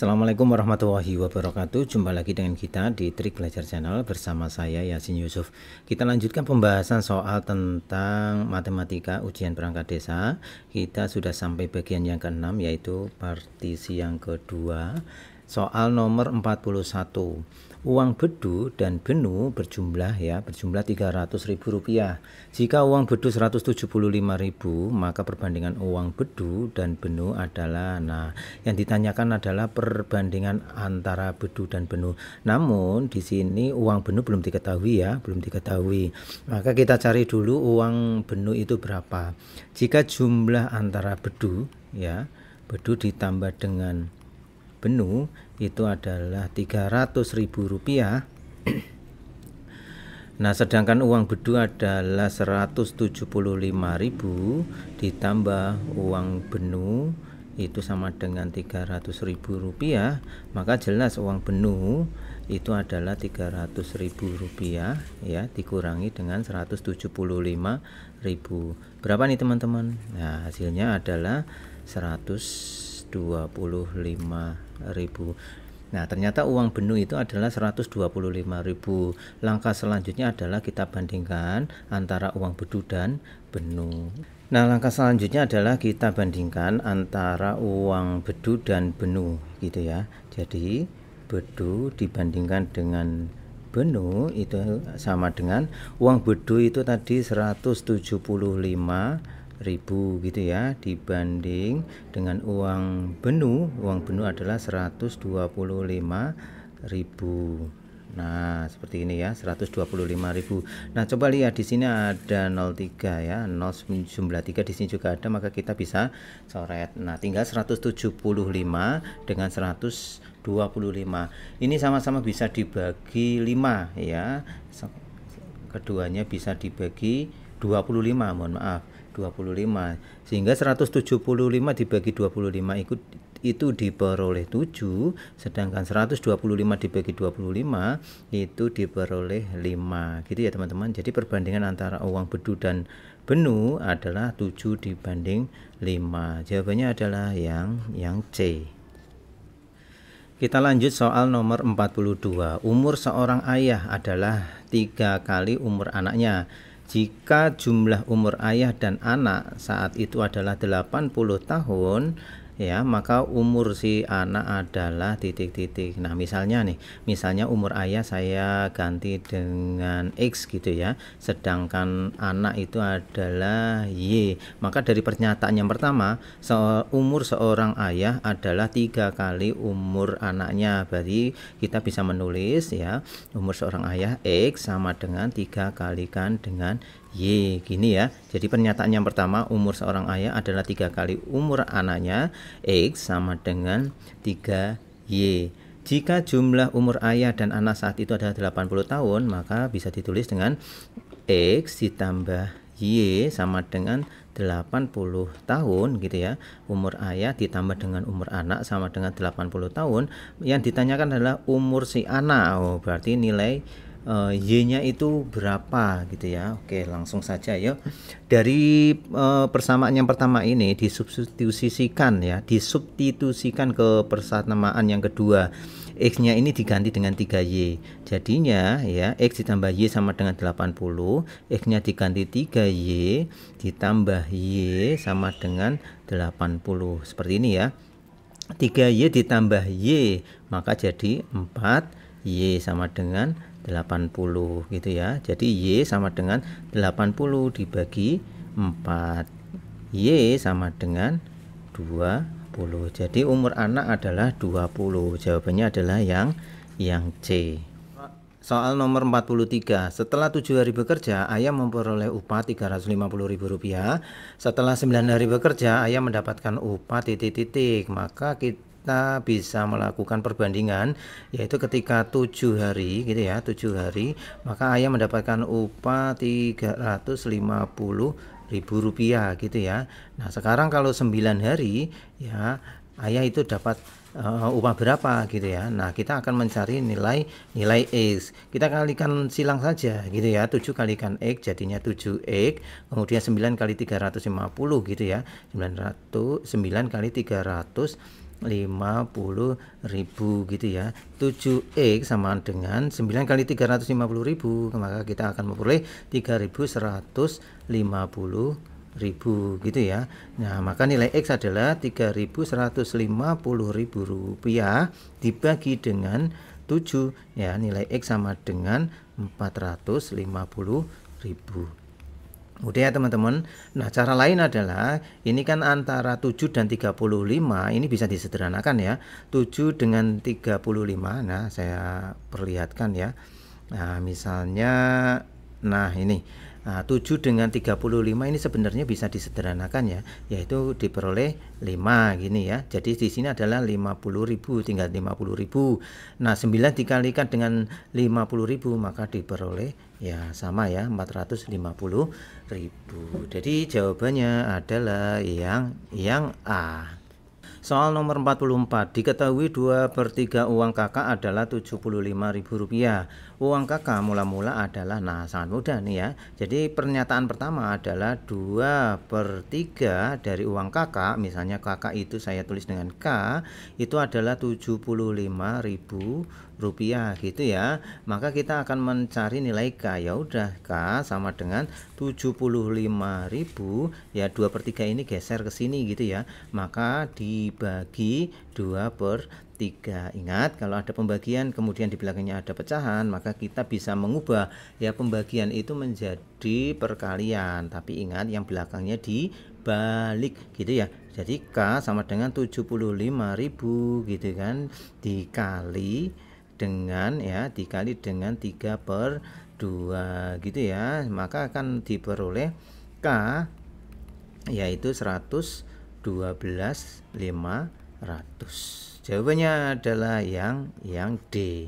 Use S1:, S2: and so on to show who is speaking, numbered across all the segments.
S1: Assalamualaikum warahmatullahi wabarakatuh. Jumpa lagi dengan kita di Trik Belajar Channel bersama saya Yasin Yusuf. Kita lanjutkan pembahasan soal tentang matematika ujian perangkat desa. Kita sudah sampai bagian yang ke-6, yaitu partisi yang kedua. Soal nomor 41. Uang bedu dan benu berjumlah Rp300.000. Jika uang bedu Rp175.000, maka perbandingan uang bedu dan benu adalah, yang ditanyakan adalah perbandingan antara bedu dan benu. Namun di sini uang benu belum diketahui belum diketahui. Maka kita cari dulu uang benu itu berapa. Jika jumlah antara bedu bedu ditambah dengan benu itu adalah Rp300.000. Nah, sedangkan uang bedu adalah Rp175.000 ditambah uang benu itu sama dengan Rp300.000, maka jelas uang benu itu adalah Rp300.000 dikurangi dengan Rp175.000. Berapa nih teman-teman? Nah, hasilnya adalah Rp125.000. Nah, ternyata uang benu itu adalah Rp125.000. Langkah selanjutnya adalah kita bandingkan antara uang bedu dan benu. Nah, langkah selanjutnya adalah kita bandingkan antara uang bedu dan benu gitu ya. Jadi bedu dibandingkan dengan benu itu sama dengan uang bedu itu tadi Rp175.000 gitu ya, dibanding dengan uang benu adalah Rp125.000. Nah, seperti ini ya, Rp125.000. Nah, coba lihat di sini ada 03 ya, 0 jumlah 3 di sini juga ada, maka kita bisa coret. Nah, tinggal 175 dengan 125. Ini sama-sama bisa dibagi 5 ya. Keduanya bisa dibagi 25, mohon maaf. 25, sehingga 175 dibagi 25 itu diperoleh 7, sedangkan 125 dibagi 25 itu diperoleh 5 gitu ya teman-teman. Jadi perbandingan antara uang bedu dan benu adalah 7 dibanding 5. Jawabannya adalah yang C. Kita lanjut soal nomor 42. Umur seorang ayah adalah 3 kali umur anaknya. Jika jumlah umur ayah dan anak saat itu adalah 80 tahun ya, maka umur si anak adalah titik-titik. Nah, misalnya umur ayah saya ganti dengan X gitu ya, sedangkan anak itu adalah Y. Maka dari pernyataan yang pertama, umur seorang ayah adalah 3 kali umur anaknya. Berarti kita bisa menulis ya, umur seorang ayah X sama dengan 3 kalikan dengan Y, gini ya. Jadi pernyataan yang pertama, umur seorang ayah adalah 3 kali umur anaknya, X sama dengan 3Y. Jika jumlah umur ayah dan anak saat itu adalah 80 tahun, maka bisa ditulis dengan X ditambah Y sama dengan 80 tahun gitu ya. Umur ayah ditambah dengan umur anak sama dengan 80 tahun. Yang ditanyakan adalah umur si anak. Berarti nilai Y-nya itu berapa gitu ya. Oke, langsung saja yuk. Dari persamaan yang pertama ini disubstitusikan ke persamaan yang kedua. X-nya ini diganti dengan 3Y. Jadinya ya, X ditambah Y sama dengan 80. X-nya diganti 3Y ditambah Y sama dengan 80. Seperti ini ya. 3Y ditambah Y maka jadi 4Y sama dengan 80 gitu ya. Jadi Y sama dengan 80 dibagi 4. Y sama dengan 20. Jadi umur anak adalah 20. Jawabannya adalah yang C. Soal nomor 43. Setelah 7 hari bekerja, ayah memperoleh upah Rp350.000. Setelah 9 hari bekerja, ayah mendapatkan upah titik-titik. Maka kita bisa melakukan perbandingan, yaitu ketika 7 hari gitu ya, 7 hari, maka ayah mendapatkan upah Rp350.000 gitu ya. Nah, sekarang kalau 9 hari ya, ayah itu dapat upah berapa gitu ya. Nah, kita akan mencari nilai X. Kita kalikan silang saja gitu ya. 7 kalikan X jadinya 7X. Kemudian 9 kali 350 gitu ya. 9 kali 350 gitu ya. 7X sama dengan 9 kali 350.000, maka kita akan memperoleh 3.150.000 gitu ya. Nah, maka nilai X adalah 3.150.000 rupiah dibagi dengan 7 ya. Nilai X sama dengan 450.000. Udah ya teman-teman. Nah, cara lain adalah ini kan antara 7 dan 35, ini bisa disederhanakan ya. 7 dengan 35. Nah, saya perlihatkan ya. Nah, misalnya ini. Nah, 7 dengan 35 ini sebenarnya bisa disederhanakan ya, yaitu diperoleh 5 gini ya. Jadi di sini adalah 50.000, tinggal 50.000. Nah, 9 dikalikan dengan 50.000 maka diperoleh ya sama ya 450.000. Jadi jawabannya adalah yang A. Soal nomor 44, diketahui 2/3 uang kakak adalah Rp75.000. Uang kakak mula-mula adalah, nah sangat mudah nih ya. Jadi pernyataan pertama adalah 2/3 dari uang kakak, misalnya kakak itu saya tulis dengan K, itu adalah Rp75.000 gitu ya. Maka kita akan mencari nilai K. Ya udah, K sama dengan 75.000 ya, 2/3 ini geser ke sini gitu ya. Maka dibagi 2/3. Ingat, kalau ada pembagian kemudian di belakangnya ada pecahan, maka kita bisa mengubah ya pembagian itu menjadi perkalian. Tapi ingat, yang belakangnya dibalik gitu ya. Jadi K sama dengan 75.000 gitu kan, dikali dengan 3/2 gitu ya, maka akan diperoleh K yaitu 112.500. Jawabannya adalah yang D.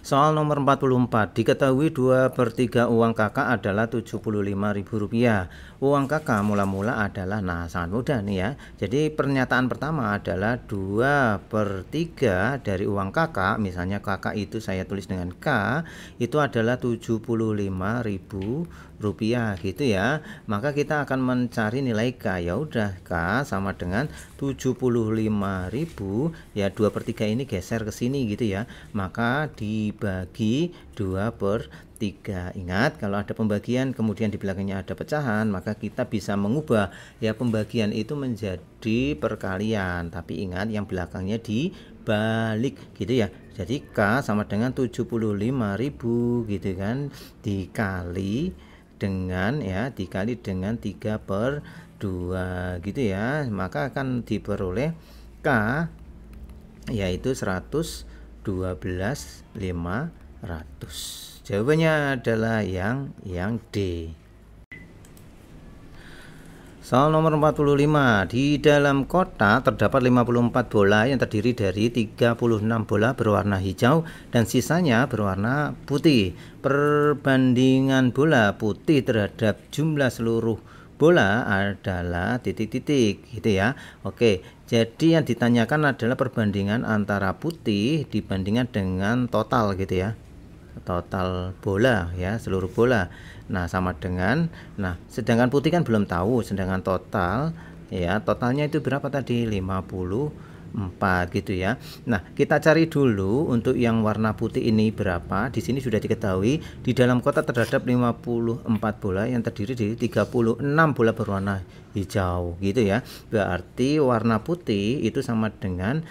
S1: Soal nomor 44, diketahui 2/3 uang kakak adalah Rp75.000. Uang kakak mula-mula adalah, nah sangat mudah nih ya. Jadi pernyataan pertama adalah 2/3 dari uang kakak, misalnya kakak itu saya tulis dengan K, itu adalah Rp75.000 gitu ya. Maka kita akan mencari nilai K. Ya udah, K sama dengan 75.000 ya, 2/3 ini geser ke sini gitu ya. Maka dibagi 2/3. Ingat, kalau ada pembagian kemudian di belakangnya ada pecahan, maka kita bisa mengubah ya pembagian itu menjadi perkalian. Tapi ingat, yang belakangnya dibalik gitu ya. Jadi K sama dengan 75.000 gitu kan, dikali dengan 3/2 gitu ya, maka akan diperoleh K yaitu 112.500. Jawabannya adalah yang D. Soal nomor 45, di dalam kotak terdapat 54 bola yang terdiri dari 36 bola berwarna hijau dan sisanya berwarna putih. Perbandingan bola putih terhadap jumlah seluruh bola adalah titik-titik gitu ya. Oke, jadi yang ditanyakan adalah perbandingan antara putih dibandingkan dengan total gitu ya. Total bola ya, seluruh bola. Nah, sama dengan, sedangkan putih kan belum tahu, sedangkan total ya, totalnya itu berapa tadi? 54 gitu ya. Nah, kita cari dulu untuk yang warna putih ini berapa. Di sini sudah diketahui di dalam kotak terdapat 54 bola yang terdiri dari 36 bola berwarna hijau gitu ya. Berarti warna putih itu sama dengan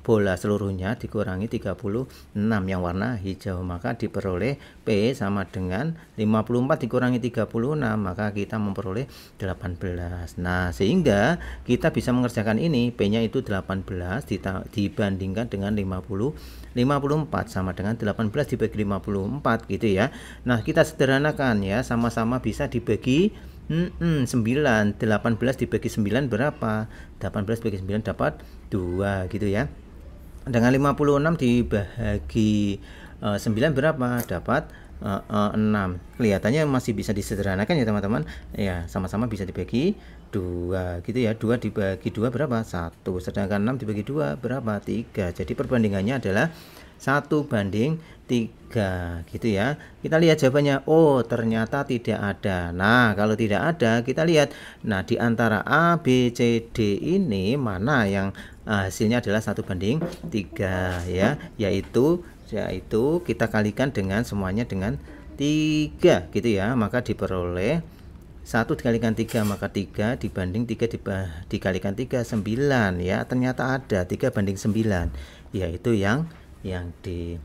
S1: bola seluruhnya dikurangi 36 yang warna hijau, maka diperoleh P sama dengan 54 dikurangi 36, maka kita memperoleh 18. Nah, sehingga kita bisa mengerjakan ini, P-nya itu 18 dibandingkan dengan 54 sama dengan 18 dibagi 54 gitu ya. Nah, kita sederhanakan ya, sama-sama bisa dibagi 9. 18 dibagi 9 berapa? 18 dibagi 9 dapat 2 gitu ya. Dengan 56 dibagi 9 berapa? Dapat 6. Kelihatannya masih bisa disederhanakan ya teman-teman. Ya, sama-sama bisa dibagi 2 gitu ya. 2 dibagi 2 berapa? 1. Sedangkan 6 dibagi 2 berapa? 3. Jadi perbandingannya adalah 1/3 gitu ya. Kita lihat jawabannya. Oh, ternyata tidak ada. Nah, kalau tidak ada, kita lihat. Nah, di antara A, B, C, D ini mana yang hasilnya adalah 1:3 ya, yaitu kita kalikan dengan semuanya dengan 3 gitu ya, maka diperoleh 1 dikalikan 3, maka 3 dibanding 3 dikalikan 3 9 ya. Ternyata ada 3:9, yaitu yang D.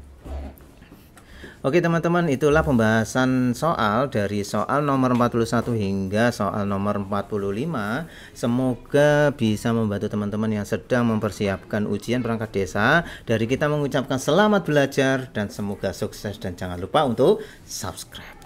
S1: Oke teman-teman, itulah pembahasan soal dari soal nomor 41 hingga soal nomor 45. Semoga bisa membantu teman-teman yang sedang mempersiapkan ujian perangkat desa. Dari kita mengucapkan selamat belajar dan semoga sukses, dan jangan lupa untuk subscribe.